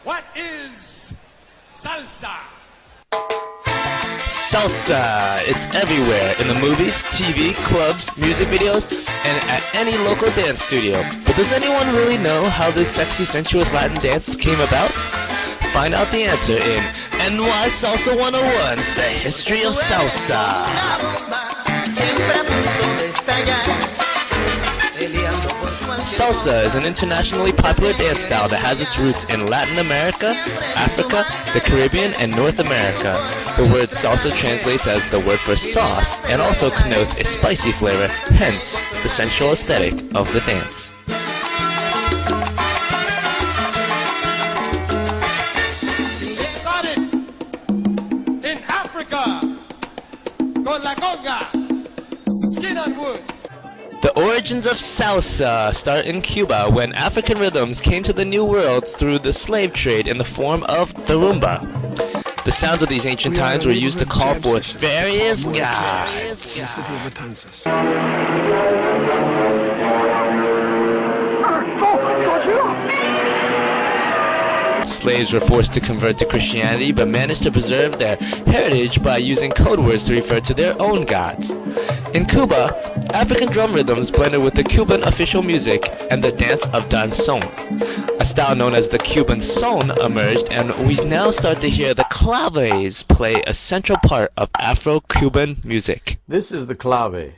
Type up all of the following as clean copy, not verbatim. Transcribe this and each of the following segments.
What is salsa? Salsa. It's everywhere, in the movies, TV, clubs, music videos, and at any local dance studio. But does anyone really know how this sexy, sensuous Latin dance came about? Find out the answer in NY Salsa 101's The History of Salsa. Salsa is an internationally popular dance style that has its roots in Latin America, Africa, the Caribbean, and North America. The word salsa translates as the word for sauce and also connotes a spicy flavor, hence the sensual aesthetic of the dance. It started in Africa con la conga, skin on wood. The origins of salsa start in Cuba when African rhythms came to the New World through the slave trade in the form of the rumba. The sounds of these ancient times were used to call forth various gods. Slaves were forced to convert to Christianity but managed to preserve their heritage by using code words to refer to their own gods. In Cuba, African drum rhythms blended with the Cuban official music and the dance of danzón. A style known as the Cuban son emerged, and we now start to hear the claves play a central part of Afro-Cuban music. This is the clave.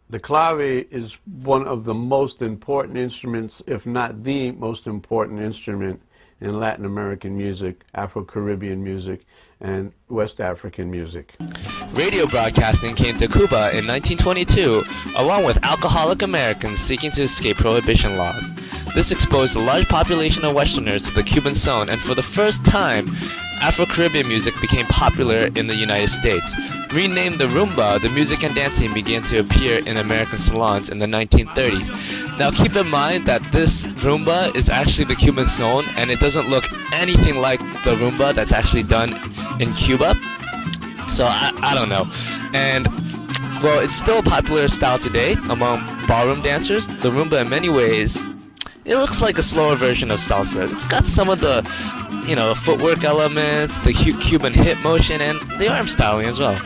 The clave is one of the most important instruments, if not the most important instrument in Latin American music, Afro-Caribbean music, and West African music. Radio broadcasting came to Cuba in 1922, along with alcoholic Americans seeking to escape prohibition laws. This exposed a large population of Westerners to the Cuban son, and for the first time, Afro-Caribbean music became popular in the United States. Renamed the rumba, the music and dancing began to appear in American salons in the 1930s. Now keep in mind that this rumba is actually the Cuban son, and it doesn't look anything like the rumba that's actually done in Cuba. So I don't know. And well, it's still a popular style today among ballroom dancers. The rumba in many ways, it looks like a slower version of salsa. It's got some of the, footwork elements, the Cuban hip motion, and the arm styling as well.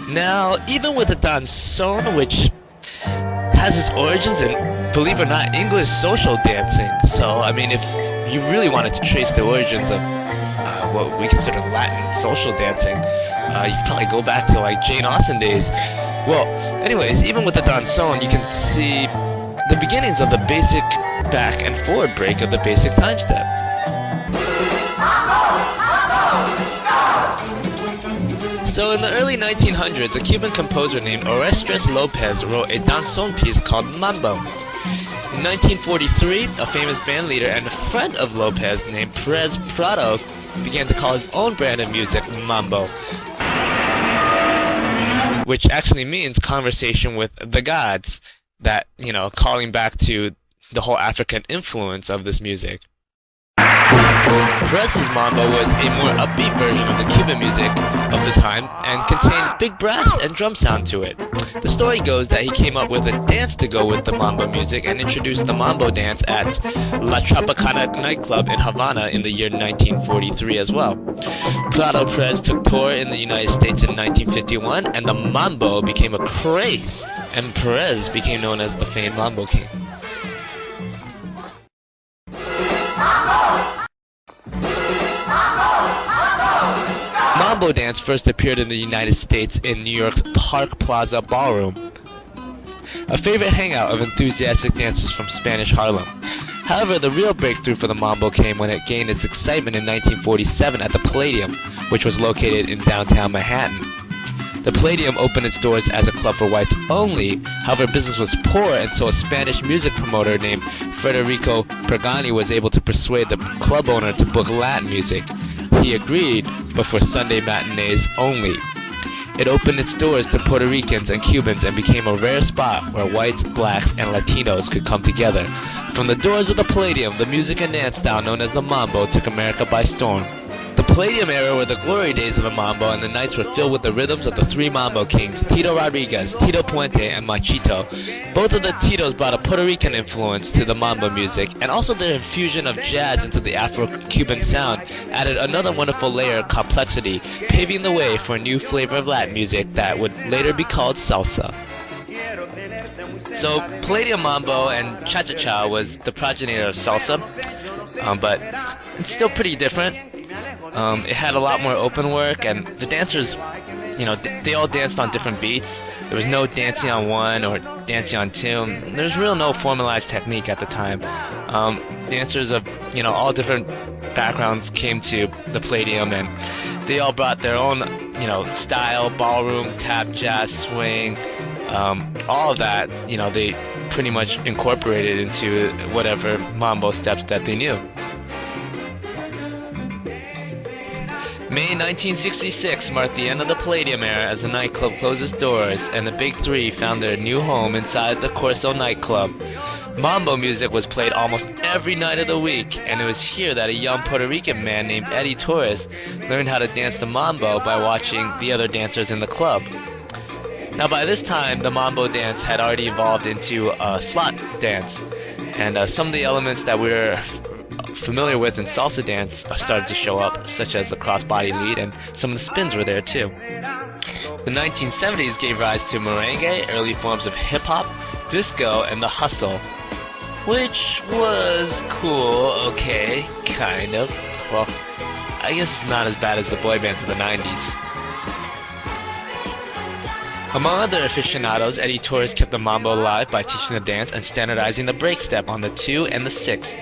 Now, even with the danzón, which has its origins in, believe it or not, English social dancing. So, I mean, if you really wanted to trace the origins of what we consider Latin social dancing, you could probably go back to like Jane Austen days. Well, anyways, even with the danzón, you can see the beginnings of the basic back and forward break of the basic time step. So in the early 1900s, a Cuban composer named Orestes Lopez wrote a danzón piece called Mambo. In 1943, a famous band leader and a friend of Lopez named Perez Prado began to call his own brand of music Mambo, which actually means conversation with the gods, that, calling back to the whole African influence of this music. Perez's mambo was a more upbeat version of the Cuban music of the time and contained big brass and drum sound to it. The story goes that he came up with a dance to go with the mambo music and introduced the mambo dance at La Tropicana nightclub in Havana in the year 1943 as well. Prado Perez took tour in the United States in 1951, and the mambo became a craze, and Perez became known as the famed Mambo King. Mambo dance first appeared in the United States in New York's Park Plaza Ballroom, a favorite hangout of enthusiastic dancers from Spanish Harlem. However, the real breakthrough for the mambo came when it gained its excitement in 1947 at the Palladium, which was located in downtown Manhattan. The Palladium opened its doors as a club for whites only. However, business was poor, and so a Spanish music promoter named Federico Pergani was able to persuade the club owner to book Latin music. He agreed, but for Sunday matinees only. It opened its doors to Puerto Ricans and Cubans and became a rare spot where whites, blacks, and Latinos could come together. From the doors of the Palladium, the music and dance style known as the mambo took America by storm. The Palladium era were the glory days of the mambo, and the nights were filled with the rhythms of the three mambo kings, Tito Rodriguez, Tito Puente, and Machito. Both of the Titos brought a Puerto Rican influence to the mambo music, and also their infusion of jazz into the Afro-Cuban sound added another wonderful layer of complexity, paving the way for a new flavor of Latin music that would later be called salsa. So Palladium Mambo and Cha-Cha-Cha was the progenitor of salsa, but it's still pretty different. It had a lot more open work, and the dancers, they all danced on different beats. There was no dancing on one or dancing on two. There's no formalized technique at the time. Dancers of, all different backgrounds came to the Palladium, and they all brought their own, style, ballroom, tap, jazz, swing, all of that, they pretty much incorporated into whatever mambo steps that they knew. May 1966 marked the end of the Palladium era as the nightclub closed its doors and the Big Three found their new home inside the Corso nightclub. Mambo music was played almost every night of the week, and it was here that a young Puerto Rican man named Eddie Torres learned how to dance the mambo by watching the other dancers in the club. Now by this time, the mambo dance had already evolved into a slot dance, and some of the elements that we were familiar with in salsa dance started to show up, such as the crossbody lead, and some of the spins were there too. The 1970s gave rise to merengue, early forms of hip-hop, disco, and the hustle, which was cool, okay, kind of. Well, I guess it's not as bad as the boy bands of the 90s. Among other aficionados, Eddie Torres kept the mambo alive by teaching the dance and standardizing the break step on the 2 and the 6.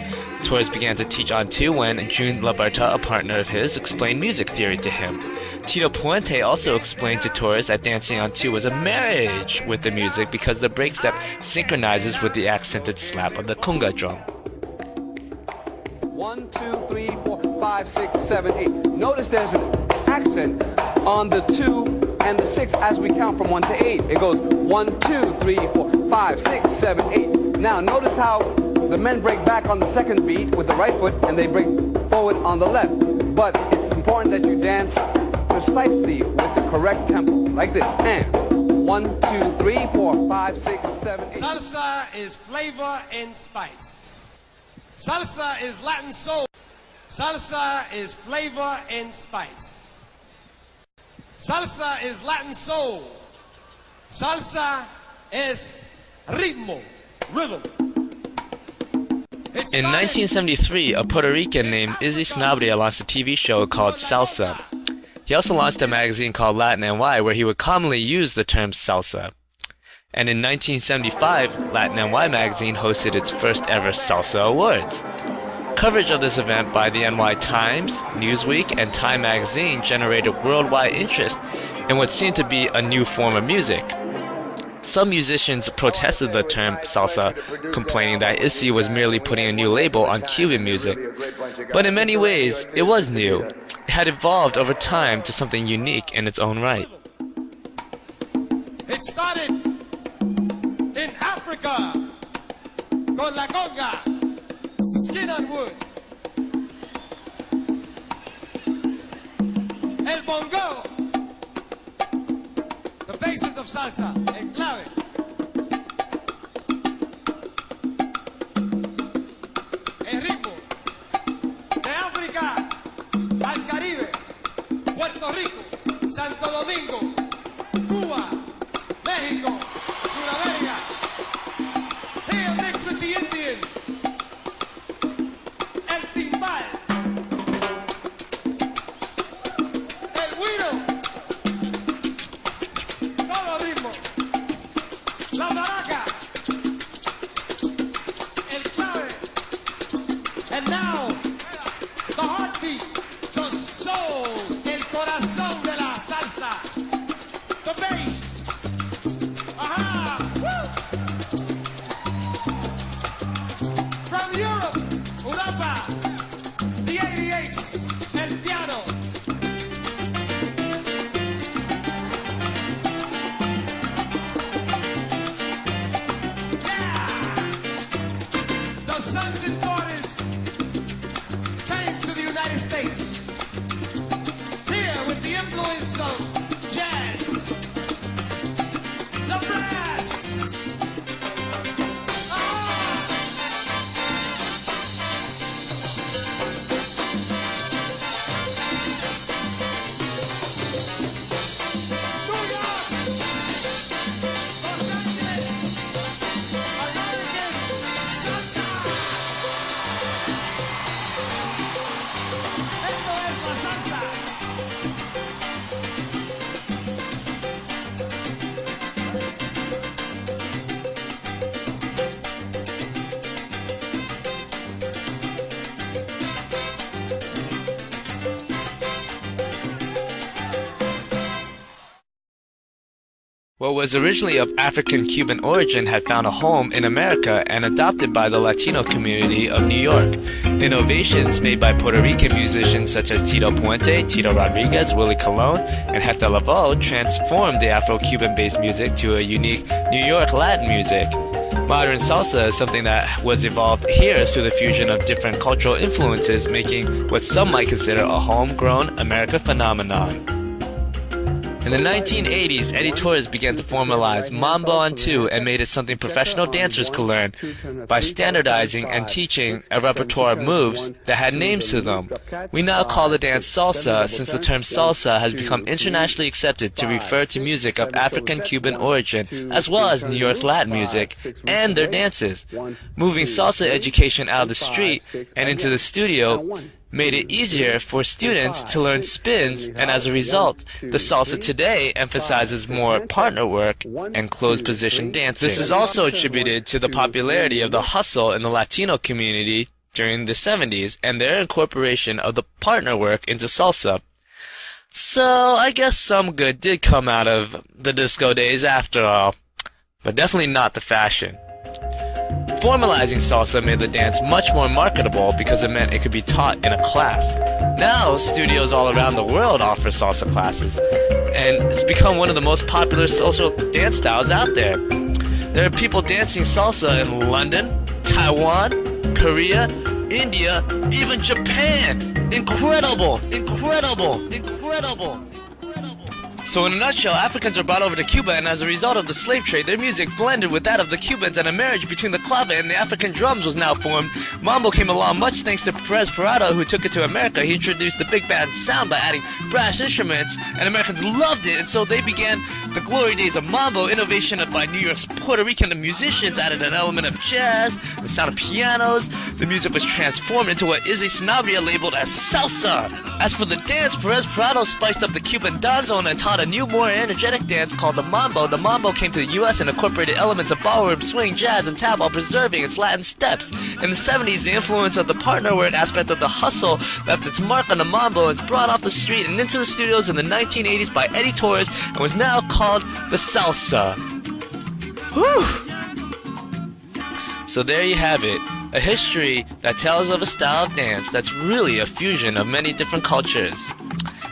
Torres began to teach on 2 when June Laberta, a partner of his, explained music theory to him. Tito Puente also explained to Torres that dancing on 2 was a marriage with the music because the break step synchronizes with the accented slap of the conga drum. 1, 2, 3, 4, 5, 6, 7, 8. Notice there's an accent on the 2 and the 6 as we count from 1 to 8. It goes 1, 2, 3, 4, 5, 6, 7, 8. Now notice how the men break back on the second beat with the right foot and they break forward on the left. But it's important that you dance precisely with the correct tempo, like this. And 1, 2, 3, 4, 5, 6, 7, 8. Salsa is flavor and spice. Salsa is Latin soul. Salsa is flavor and spice. Salsa is Latin soul. Salsa is ritmo, rhythm. In 1973, a Puerto Rican named Izzy Sanabria launched a TV show called Salsa. He also launched a magazine called Latin NY where he would commonly use the term salsa. And in 1975, Latin NY magazine hosted its first ever Salsa Awards. Coverage of this event by the NY Times, Newsweek, and Time magazine generated worldwide interest in what seemed to be a new form of music. Some musicians protested the term salsa, complaining that Izzy was merely putting a new label on Cuban music. But in many ways, it was new. It had evolved over time to something unique in its own right. It started in Africa con la conga, skin on wood. El bongo, the basis of salsa, el clave. El ritmo de África al Caribe, Puerto Rico, Santo Domingo, Cuba, México, Sudamérica. Here mixed with the Indian, el timbal, el güiro, todo ritmo, la maraca, el clave, and now the heartbeat, the soul, el corazón de la salsa, the bass. Aha! Woo! From Europe, Europa, the 88s, el piano. Yeah! The sons and daughters came to the United States. What was originally of African-Cuban origin had found a home in America and adopted by the Latino community of New York. Innovations made by Puerto Rican musicians such as Tito Puente, Tito Rodriguez, Willie Colon, and Hector Lavoe transformed the Afro-Cuban based music to a unique New York Latin music. Modern salsa is something that was evolved here through the fusion of different cultural influences, making what some might consider a homegrown American phenomenon. In the 1980s, Eddie Torres began to formalize Mambo on 2 and made it something professional dancers could learn by standardizing and teaching a repertoire of moves that had names to them. We now call the dance salsa since the term salsa has become internationally accepted to refer to music of African-Cuban origin as well as New York Latin music and their dances. Moving salsa education out of the street and into the studio made it easier for students to learn spins, and as a result, the salsa today emphasizes more partner work and closed position dancing. This is also attributed to the popularity of the hustle in the Latino community during the 70s and their incorporation of the partner work into salsa. So I guess some good did come out of the disco days after all, but definitely not the fashion. Formalizing salsa made the dance much more marketable because it meant it could be taught in a class. Now, studios all around the world offer salsa classes, and it's become one of the most popular social dance styles out there. There are people dancing salsa in London, Taiwan, Korea, India, even Japan. Incredible! Incredible! Incredible! So in a nutshell, Africans were brought over to Cuba, and as a result of the slave trade, their music blended with that of the Cubans, and a marriage between the clave and the African drums was now formed. Mambo came along much thanks to Perez Parado, who took it to America. He introduced the big band sound by adding brass instruments, and Americans loved it, and so they began the glory days of Mambo. Innovation by New York's Puerto Rican musicians added an element of jazz, the sound of pianos. The music was transformed into what Izzy Sanabria labeled as salsa. As for the dance, Perez Parado spiced up the Cuban danzo and taught a new, more energetic dance called the mambo. The mambo came to the U.S. and incorporated elements of ballroom, swing, jazz, and tap while preserving its Latin steps. In the 70s, the influence of the partner work aspect of the hustle left its mark on the mambo and was brought off the street and into the studios in the 1980s by Eddie Torres and was now called the salsa. Whew! So there you have it, a history that tells of a style of dance that's really a fusion of many different cultures.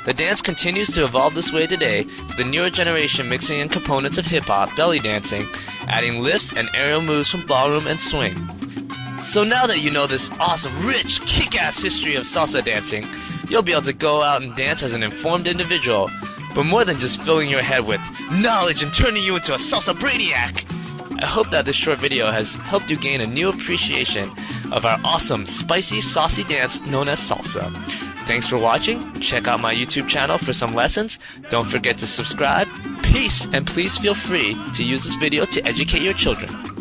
The dance continues to evolve this way today, with the newer generation mixing in components of hip-hop, belly dancing, adding lifts and aerial moves from ballroom and swing. So now that you know this awesome, rich, kick-ass history of salsa dancing, you'll be able to go out and dance as an informed individual, but more than just filling your head with knowledge and turning you into a salsa brainiac. I hope that this short video has helped you gain a new appreciation of our awesome, spicy, saucy dance known as salsa. Thanks for watching. Check out my YouTube channel for some lessons. Don't forget to subscribe. Peace, and please feel free to use this video to educate your children.